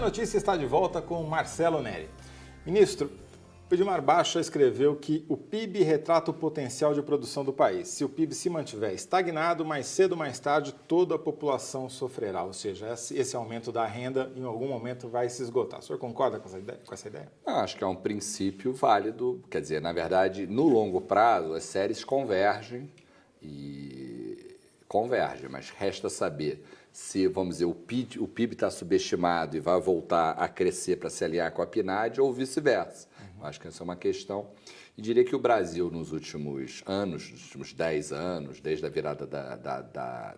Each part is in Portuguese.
Notícia está de volta com Marcelo Neri. Ministro, Edmar Baixa escreveu que o PIB retrata o potencial de produção do país. Se o PIB se mantiver estagnado, mais cedo ou mais tarde toda a população sofrerá. Ou seja, esse aumento da renda em algum momento vai se esgotar. O senhor concorda com essa ideia? Acho que é um princípio válido. Quer dizer, na verdade, no longo prazo, as séries convergem, mas resta saber se, vamos dizer, o PIB está subestimado e vai voltar a crescer para se alinhar com a PNAD ou vice-versa. Acho que essa é uma questão. E diria que o Brasil, nos últimos anos, nos últimos 10 anos, desde a virada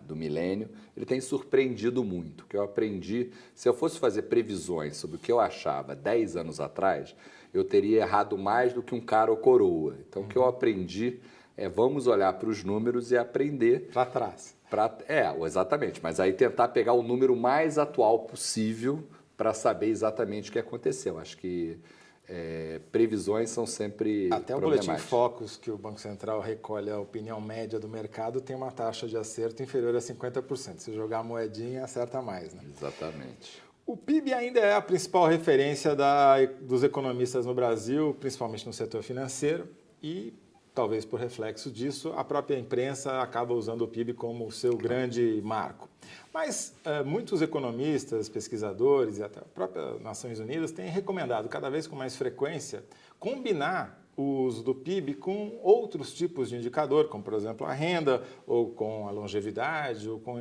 do milênio, ele tem surpreendido muito. O que eu aprendi, se eu fosse fazer previsões sobre o que eu achava 10 anos atrás, eu teria errado mais do que um cara ou coroa. Então, o que eu aprendi é vamos olhar para os números e aprender... Para trás. Exatamente. Mas aí tentar pegar o número mais atual possível para saber exatamente o que aconteceu. Acho que previsões são sempre até o Boletim Focus, que o Banco Central recolhe a opinião média do mercado, tem uma taxa de acerto inferior a 50%. Se jogar a moedinha, acerta mais, né? Exatamente. O PIB ainda é a principal referência dos economistas no Brasil, principalmente no setor financeiro, e talvez por reflexo disso, a própria imprensa acaba usando o PIB como o seu grande marco. Mas muitos economistas, pesquisadores e até a própria Nações Unidas têm recomendado cada vez com mais frequência combinar o uso do PIB com outros tipos de indicador, como por exemplo a renda, ou com a longevidade, ou com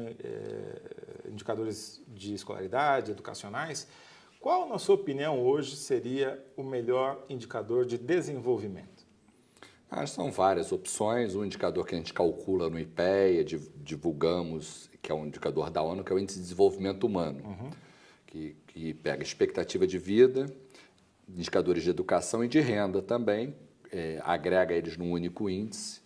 indicadores de escolaridade, educacionais. Qual, na sua opinião, hoje seria o melhor indicador de desenvolvimento? São várias opções. Um indicador que a gente calcula no IPEA, divulgamos, que é um indicador da ONU, que é o Índice de Desenvolvimento Humano, que pega expectativa de vida, indicadores de educação e de renda também, agrega eles num único índice.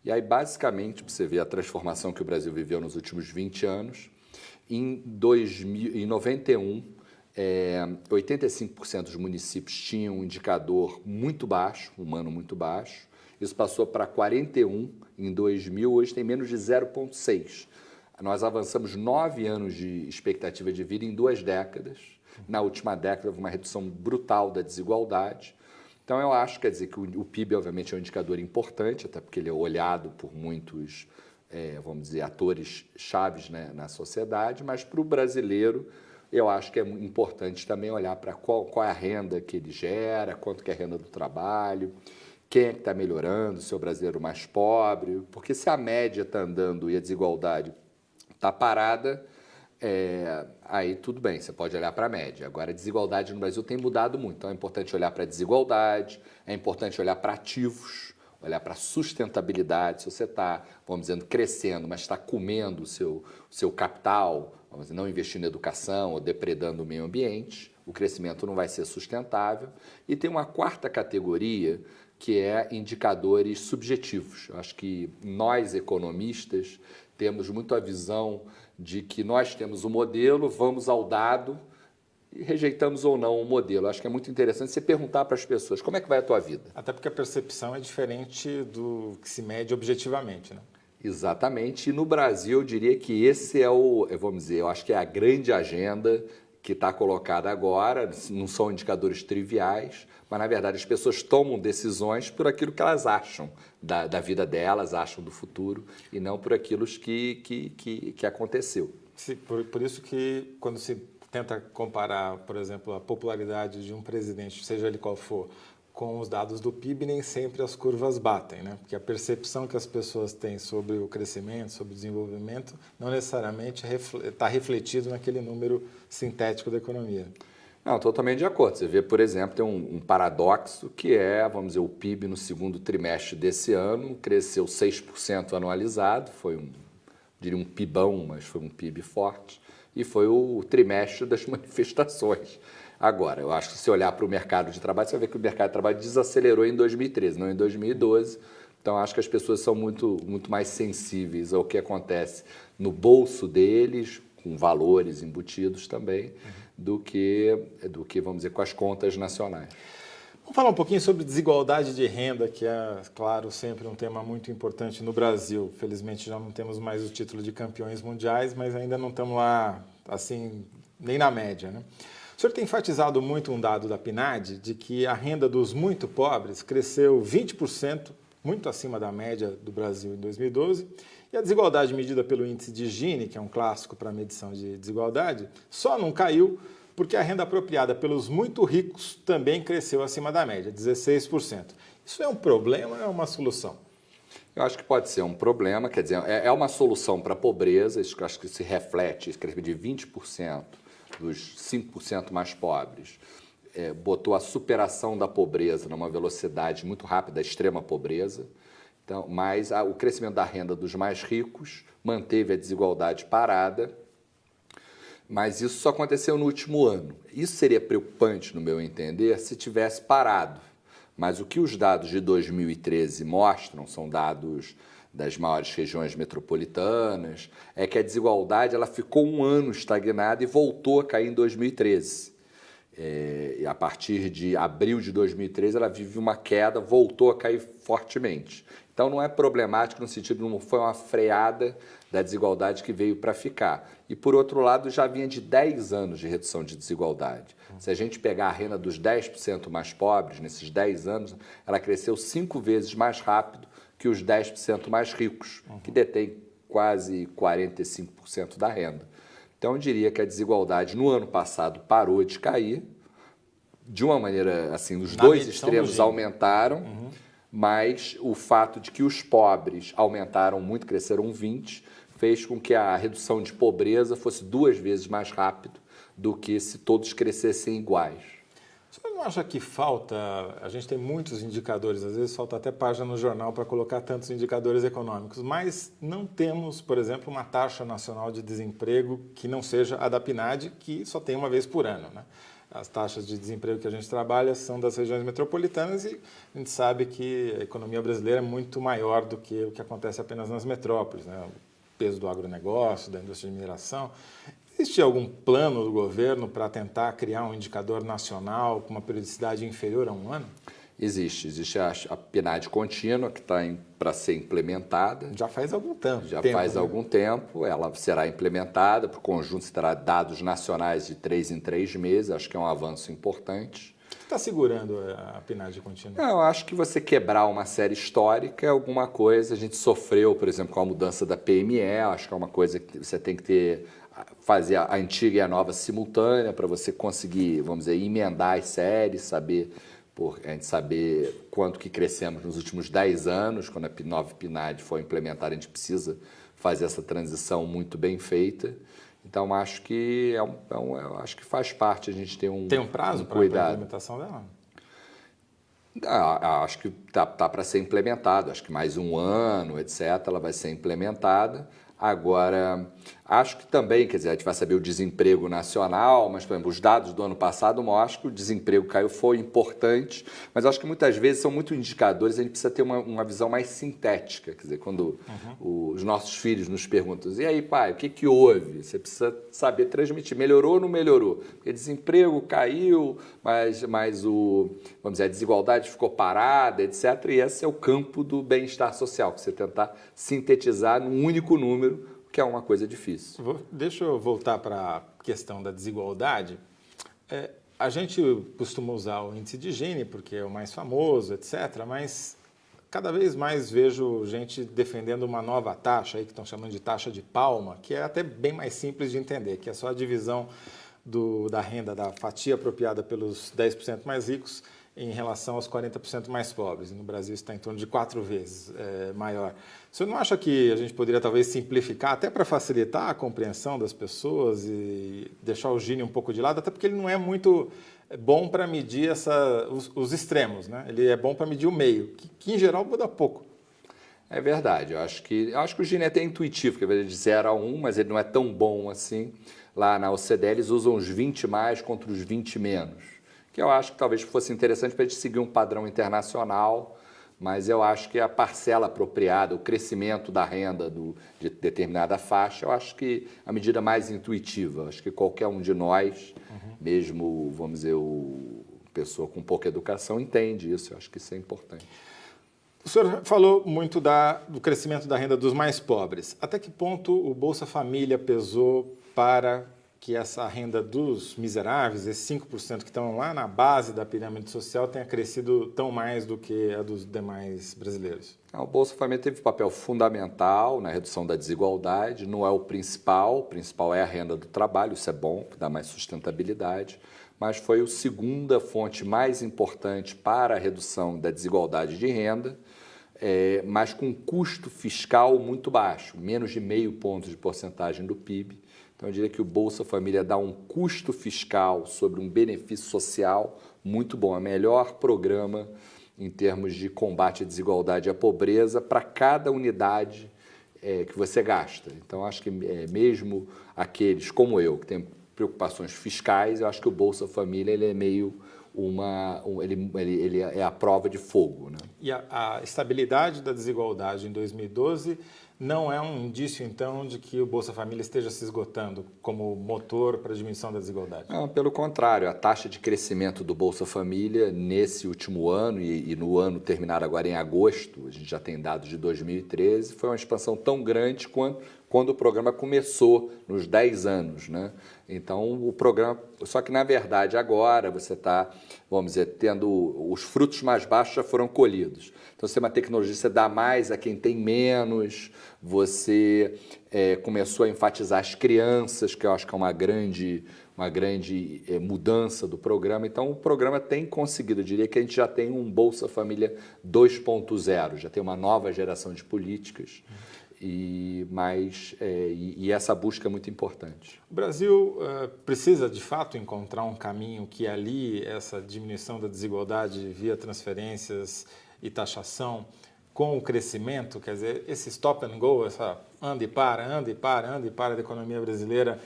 E aí, basicamente, você vê a transformação que o Brasil viveu nos últimos 20 anos. Em 91, 85% dos municípios tinham um indicador muito baixo, humano muito baixo. Isso passou para 41 em 2000, hoje tem menos de 0,6. Nós avançamos 9 anos de expectativa de vida em 2 décadas. Na última década houve uma redução brutal da desigualdade. Então eu acho, quer dizer, que o PIB obviamente é um indicador importante, até porque ele é olhado por muitos, vamos dizer, atores chaves, né, na sociedade, mas para o brasileiro eu acho que é importante também olhar para qual é a renda que ele gera, quanto que é a renda do trabalho, quem é que está melhorando, se é o brasileiro mais pobre, porque se a média está andando e a desigualdade está parada, aí tudo bem, você pode olhar para a média. Agora, a desigualdade no Brasil tem mudado muito, então é importante olhar para a desigualdade, é importante olhar para ativos, olhar para a sustentabilidade, se você está, vamos dizendo, crescendo, mas está comendo o seu capital, vamos dizer, não investindo em educação ou depredando o meio ambiente, o crescimento não vai ser sustentável. E tem uma quarta categoria, que é indicadores subjetivos. Eu acho que nós, economistas, temos muito a visão de que nós temos um modelo, vamos ao dado e rejeitamos ou não o modelo. Eu acho que é muito interessante você perguntar para as pessoas como é que vai a tua vida. Até porque a percepção é diferente do que se mede objetivamente, né? Exatamente. E no Brasil, eu diria que esse vamos dizer, eu acho que é a grande agenda que está colocada agora. Não são indicadores triviais, mas, na verdade, as pessoas tomam decisões por aquilo que elas acham da vida delas, acham do futuro, e não por aquilo que aconteceu. Sim, por isso que, quando se tenta comparar, por exemplo, a popularidade de um presidente, seja ele qual for, com os dados do PIB, nem sempre as curvas batem, né? Porque a percepção que as pessoas têm sobre o crescimento, sobre o desenvolvimento, não necessariamente está refletido naquele número sintético da economia. Não, totalmente de acordo. Você vê, por exemplo, tem um paradoxo que vamos dizer, o PIB no segundo trimestre desse ano cresceu 6% anualizado, foi diria um PIBão, mas foi um PIB forte, e foi o trimestre das manifestações. Agora, eu acho que se olhar para o mercado de trabalho, você vai ver que o mercado de trabalho desacelerou em 2013, não em 2012. Então, acho que as pessoas são muito mais sensíveis ao que acontece no bolso deles, com valores embutidos também, do que, vamos dizer, com as contas nacionais. Vamos falar um pouquinho sobre desigualdade de renda, que é, claro, sempre um tema muito importante no Brasil. Felizmente já não temos mais o título de campeões mundiais, mas ainda não estamos lá, assim, nem na média, né? O senhor tem enfatizado muito um dado da PNAD de que a renda dos muito pobres cresceu 20%, muito acima da média do Brasil em 2012, e a desigualdade medida pelo índice de Gini, que é um clássico para a medição de desigualdade, só não caiu porque a renda apropriada pelos muito ricos também cresceu acima da média, 16%. Isso é um problema ou é uma solução? Eu acho que pode ser um problema, quer dizer, é uma solução para a pobreza, isso que eu acho que se reflete, esse crescimento de 20% dos 5% mais pobres, botou a superação da pobreza numa velocidade muito rápida, a extrema pobreza. Então, mas o crescimento da renda dos mais ricos manteve a desigualdade parada, mas isso só aconteceu no último ano. Isso seria preocupante, no meu entender, se tivesse parado. Mas o que os dados de 2013 mostram, são dados das maiores regiões metropolitanas, é que a desigualdade ela ficou um ano estagnada e voltou a cair em 2013. E a partir de abril de 2013, ela vive uma queda, voltou a cair fortemente. Então, não é problemático no sentido de não foi uma freada da desigualdade que veio para ficar. E, por outro lado, já vinha de 10 anos de redução de desigualdade. Se a gente pegar a renda dos 10% mais pobres, nesses 10 anos, ela cresceu 5 vezes mais rápido que os 10% mais ricos, que detêm quase 45% da renda. Então, eu diria que a desigualdade no ano passado parou de cair, de uma maneira assim, os dois extremos aumentaram, mas o fato de que os pobres aumentaram muito, cresceram 20%, fez com que a redução de pobreza fosse 2 vezes mais rápido do que se todos crescessem iguais. O senhor não acha que falta, a gente tem muitos indicadores, às vezes falta até página no jornal para colocar tantos indicadores econômicos, mas não temos, por exemplo, uma taxa nacional de desemprego que não seja a da PNAD, que só tem uma vez por ano, né? As taxas de desemprego que a gente trabalha são das regiões metropolitanas e a gente sabe que a economia brasileira é muito maior do que o que acontece apenas nas metrópoles, né? O peso do agronegócio, da indústria de mineração. Existe algum plano do governo para tentar criar um indicador nacional com uma periodicidade inferior a um ano? Existe a PNAD contínua que está para ser implementada. Já faz algum tempo. Algum tempo, ela será implementada, para o conjunto se terá dados nacionais de 3 em 3 meses, acho que é um avanço importante. O que está segurando a PNAD contínua? Eu acho que você quebrar uma série histórica é alguma coisa, a gente sofreu, por exemplo, com a mudança da PME, acho que é uma coisa que você tem que fazer a antiga e a nova simultânea para você conseguir, vamos dizer, emendar as séries, a gente saber quanto que crescemos nos últimos 10 anos, quando a nova PNAD for implementada, a gente precisa fazer essa transição muito bem feita. Então, acho que, acho que faz parte a gente ter Tem um prazo para a implementação dela? Acho que tá para ser implementado, acho que mais um ano, etc., ela vai ser implementada. Agora, acho que também, quer dizer, a gente vai saber o desemprego nacional, mas, por exemplo, os dados do ano passado mostram que o desemprego caiu, foi importante, mas acho que muitas vezes são muito indicadores, a gente precisa ter uma visão mais sintética, quer dizer, quando os nossos filhos nos perguntam, e aí, pai, o que houve? Você precisa saber transmitir, melhorou ou não melhorou? Porque desemprego caiu, mas vamos dizer, a desigualdade ficou parada, etc., e esse é o campo do bem-estar social, que você tentar sintetizar num único número, que é uma coisa difícil. Deixa eu voltar para a questão da desigualdade. A gente costuma usar o índice de Gini, porque é o mais famoso, etc., mas cada vez mais vejo gente defendendo uma nova taxa, aí, que estão chamando de taxa de Palma, que é até bem mais simples de entender, que é só a divisão da renda, da fatia apropriada pelos 10% mais ricos em relação aos 40% mais pobres. No Brasil está em torno de 4 vezes maior. Você não acha que a gente poderia talvez simplificar, até para facilitar a compreensão das pessoas e deixar o Gini um pouco de lado, até porque ele não é muito bom para medir os extremos, né? Ele é bom para medir o meio, que em geral muda pouco. É verdade, eu acho que o Gini é até intuitivo, que é de 0 a 1, mas ele não é tão bom assim. Lá na OCDE eles usam os 20 mais contra os 20 menos, que eu acho que talvez fosse interessante para a gente seguir um padrão internacional, mas eu acho que a parcela apropriada, o crescimento da renda de determinada faixa, eu acho que a medida mais intuitiva, acho que qualquer um de nós, mesmo, vamos dizer, pessoa com pouca educação, entende isso, eu acho que isso é importante. O senhor falou muito do crescimento da renda dos mais pobres. Até que ponto o Bolsa Família pesou para que essa renda dos miseráveis, esses 5% que estão lá na base da pirâmide social, tenha crescido tão mais do que a dos demais brasileiros? O Bolsa Família teve um papel fundamental na redução da desigualdade, não é o principal é a renda do trabalho, isso é bom, dá mais sustentabilidade, mas foi a segunda fonte mais importante para a redução da desigualdade de renda, mas com custo fiscal muito baixo, menos de 0,5 ponto de porcentagem do PIB. Então, eu diria que o Bolsa Família dá um custo fiscal sobre um benefício social muito bom, é o melhor programa em termos de combate à desigualdade e à pobreza para cada unidade que você gasta. Então, acho que mesmo aqueles como eu, que têm preocupações fiscais, eu acho que o Bolsa Família ele é meio ele é a prova de fogo, né? E a estabilidade da desigualdade em 2012 não é um indício, então, de que o Bolsa Família esteja se esgotando como motor para a diminuição da desigualdade? Não, pelo contrário, a taxa de crescimento do Bolsa Família nesse último ano e no ano terminado agora em agosto, a gente já tem dados de 2013, foi uma expansão tão grande quando o programa começou nos 10 anos, né? Então, o programa... Só que, na verdade, agora você está, vamos dizer, tendo... Os frutos mais baixos já foram colhidos. Então, você tem uma tecnologia, você dá mais a quem tem menos, você começou a enfatizar as crianças, que eu acho que é uma grande mudança do programa. Então, o programa tem conseguido, eu diria que a gente já tem um Bolsa Família 2.0, já tem uma nova geração de políticas. E essa busca é muito importante. O Brasil precisa, de fato, encontrar um caminho que alie essa diminuição da desigualdade via transferências e taxação com o crescimento, quer dizer, esse stop and go, essa anda e para da economia brasileira,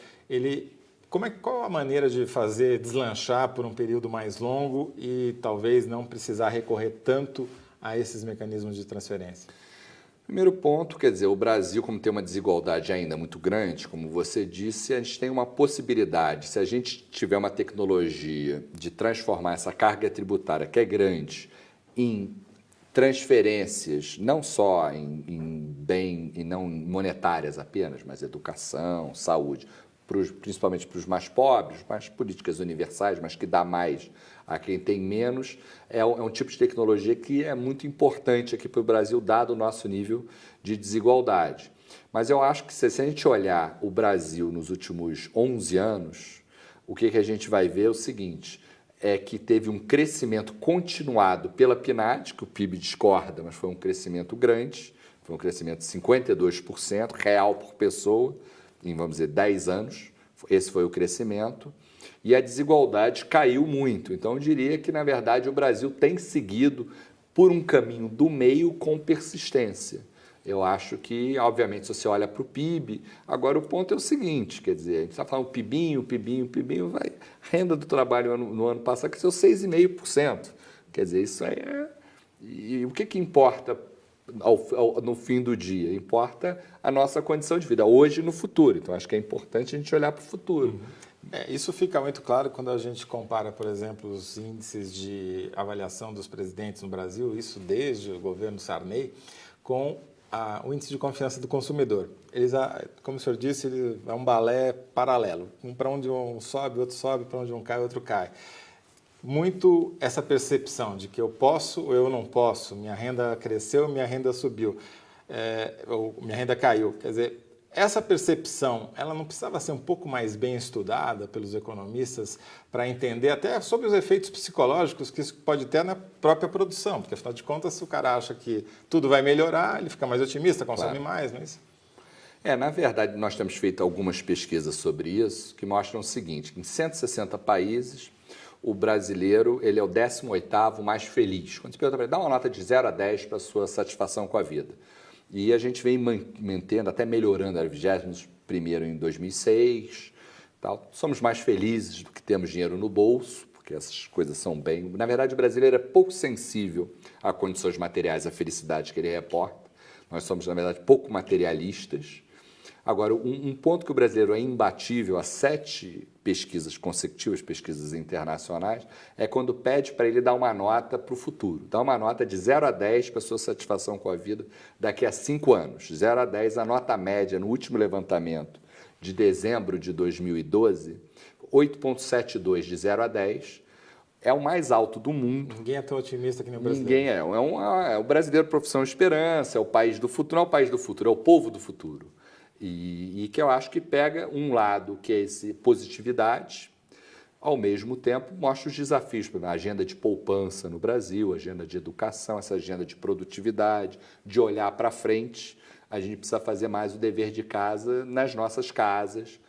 qual a maneira de fazer deslanchar por um período mais longo e talvez não precisar recorrer tanto a esses mecanismos de transferência? Primeiro ponto, quer dizer, o Brasil, como tem uma desigualdade ainda muito grande, como você disse, a gente tem uma possibilidade, se a gente tiver uma tecnologia de transformar essa carga tributária, que é grande, em transferências, não só em bem e não monetárias apenas, mas educação, saúde, principalmente para os mais pobres, mais políticas universais, mas que dá mais a quem tem menos, é um tipo de tecnologia que é muito importante aqui para o Brasil, dado o nosso nível de desigualdade. Mas eu acho que se a gente olhar o Brasil nos últimos 11 anos, o que a gente vai ver é o seguinte, é que teve um crescimento continuado pela PNAD, que o PIB discorda, mas foi um crescimento grande, foi um crescimento de 52% real por pessoa, em, vamos dizer, 10 anos, esse foi o crescimento, e a desigualdade caiu muito. Então, eu diria que, na verdade, o Brasil tem seguido por um caminho do meio com persistência. Eu acho que, obviamente, se você olha para o PIB, agora o ponto é o seguinte, quer dizer, a gente está falando PIBinho, vai, renda do trabalho no ano passado cresceu 6,5%. Quer dizer, isso aí E o que importa no fim do dia? Importa a nossa condição de vida, hoje e no futuro. Então, acho que é importante a gente olhar para o futuro. Isso fica muito claro quando a gente compara, por exemplo, os índices de avaliação dos presidentes no Brasil, isso desde o governo Sarney, com o índice de confiança do consumidor. Eles, como o senhor disse, é um balé paralelo. Para onde um sobe, outro sobe, para onde um cai, outro cai. Muito essa percepção de que eu posso ou eu não posso, minha renda cresceu, minha renda subiu, ou minha renda caiu. Quer dizer, essa percepção, ela não precisava ser um pouco mais bem estudada pelos economistas para entender até sobre os efeitos psicológicos que isso pode ter na própria produção, porque afinal de contas, se o cara acha que tudo vai melhorar, ele fica mais otimista, consome mais, não é isso? Na verdade, nós temos feito algumas pesquisas sobre isso que mostram o seguinte, que em 160 países, o brasileiro ele é o 18º mais feliz. Quando você pergunta para ele, dá uma nota de 0 a 10 para a sua satisfação com a vida. E a gente vem mantendo, até melhorando, era 21º em 2006. Tal. Somos mais felizes do que temos dinheiro no bolso, porque essas coisas são bem... Na verdade, o brasileiro é pouco sensível a condições materiais, à felicidade que ele reporta. Nós somos, na verdade, pouco materialistas. Agora, um ponto que o brasileiro é imbatível, há 7 pesquisas consecutivas, pesquisas internacionais, é quando pede para ele dar uma nota para o futuro. Dá uma nota de 0 a 10 para a sua satisfação com a vida daqui a 5 anos. 0 a 10, a nota média no último levantamento de dezembro de 2012, 8,72 de 0 a 10, é o mais alto do mundo. Ninguém é tão otimista que nem o brasileiro. Ninguém é. É o brasileiro profissão esperança, é o país do futuro, não é o país do futuro, é o povo do futuro. E que eu acho que pega um lado que é esse positividade, ao mesmo tempo mostra os desafios, a agenda de poupança no Brasil, a agenda de educação, essa agenda de produtividade, de olhar para frente. A gente precisa fazer mais o dever de casa nas nossas casas.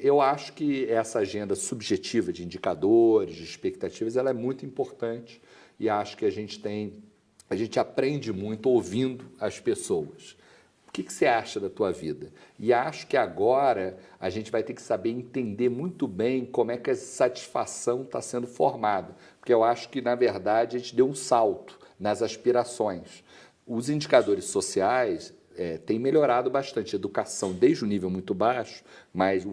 Eu acho que essa agenda subjetiva de indicadores, de expectativas, ela é muito importante e acho que a gente aprende muito ouvindo as pessoas. O que você acha da tua vida? E acho que agora a gente vai ter que saber entender muito bem como é que essa satisfação está sendo formada, porque eu acho que, na verdade, a gente deu um salto nas aspirações. Os indicadores sociais têm melhorado bastante, a educação desde o nível muito baixo, mas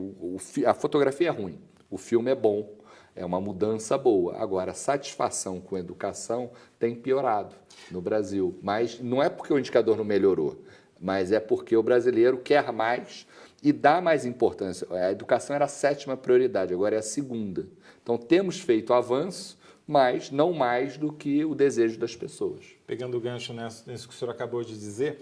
a fotografia é ruim, o filme é bom, é uma mudança boa. Agora, a satisfação com a educação tem piorado no Brasil, mas não é porque o indicador não melhorou, mas é porque o brasileiro quer mais e dá mais importância. A educação era a 7ª prioridade, agora é a 2ª. Então, temos feito avanço, mas não mais do que o desejo das pessoas. Pegando o gancho nisso que o senhor acabou de dizer,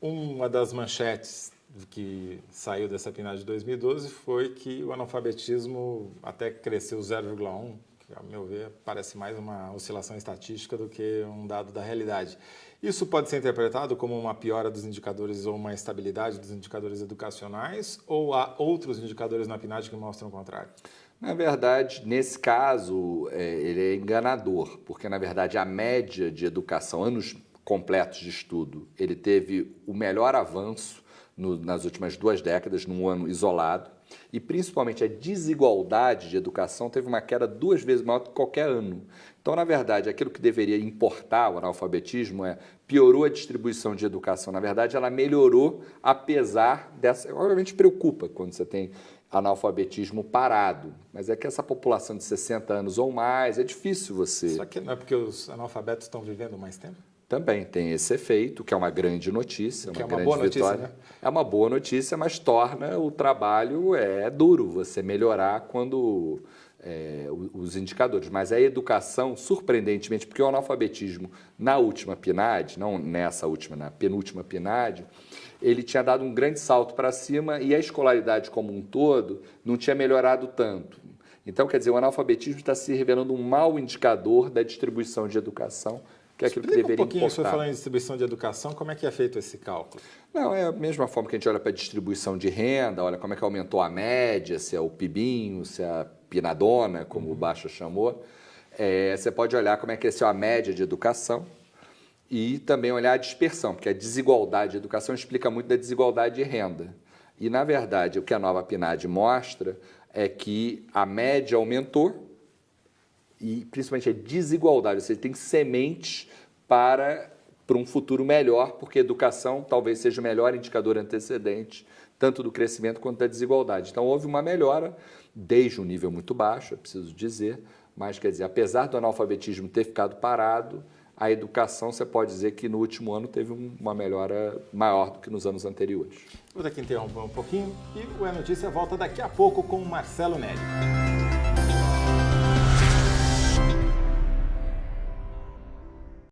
uma das manchetes que saiu dessa PNAD de 2012 foi que o analfabetismo até cresceu 0,1, que, ao meu ver, parece mais uma oscilação estatística do que um dado da realidade. Isso pode ser interpretado como uma piora dos indicadores ou uma estabilidade dos indicadores educacionais, ou há outros indicadores na PNAD que mostram o contrário? Na verdade, nesse caso, ele é enganador, porque, na verdade, a média de educação, anos completos de estudo, ele teve o melhor avanço nas últimas 2 décadas, num ano isolado, e principalmente a desigualdade de educação teve uma queda 2 vezes maior do que qualquer ano. Então, na verdade, aquilo que deveria importar o analfabetismo piorou a distribuição de educação. Na verdade, ela melhorou apesar dessa... Obviamente preocupa quando você tem analfabetismo parado, mas é que essa população de 60 anos ou mais, é difícil você... Será que não é porque os analfabetos estão vivendo mais tempo? Também tem esse efeito, que é uma grande notícia, uma grande boa vitória. Notícia, né? É uma boa notícia, mas torna o trabalho duro você melhorar quando os indicadores. Mas a educação, surpreendentemente, porque o analfabetismo na última PNAD, não nessa última, na penúltima PNAD, ele tinha dado um grande salto para cima e a escolaridade como um todo não tinha melhorado tanto. Então, quer dizer, o analfabetismo está se revelando um mau indicador da distribuição de educação, que é aquilo que deveria importar. Um pouquinho, o senhor falando em distribuição de educação, como é que é feito esse cálculo? Não, é a mesma forma que a gente olha para a distribuição de renda, olha como é que aumentou a média, se é o PIBinho, se é a pinadona, como o Baixa chamou. Você pode olhar como é que cresceu a média de educação e também olhar a dispersão, porque a desigualdade de educação explica muito da desigualdade de renda. E, na verdade, o que a nova PNAD mostra é que a média aumentou, e principalmente a desigualdade, você tem sementes para um futuro melhor, porque a educação talvez seja o melhor indicador antecedente, tanto do crescimento quanto da desigualdade. Então, houve uma melhora, desde um nível muito baixo, é preciso dizer, mas, quer dizer, apesar do analfabetismo ter ficado parado, a educação, você pode dizer que no último ano teve uma melhora maior do que nos anos anteriores. Vou ter que interromper um pouquinho e o É Notícia volta daqui a pouco com o Marcelo Neri.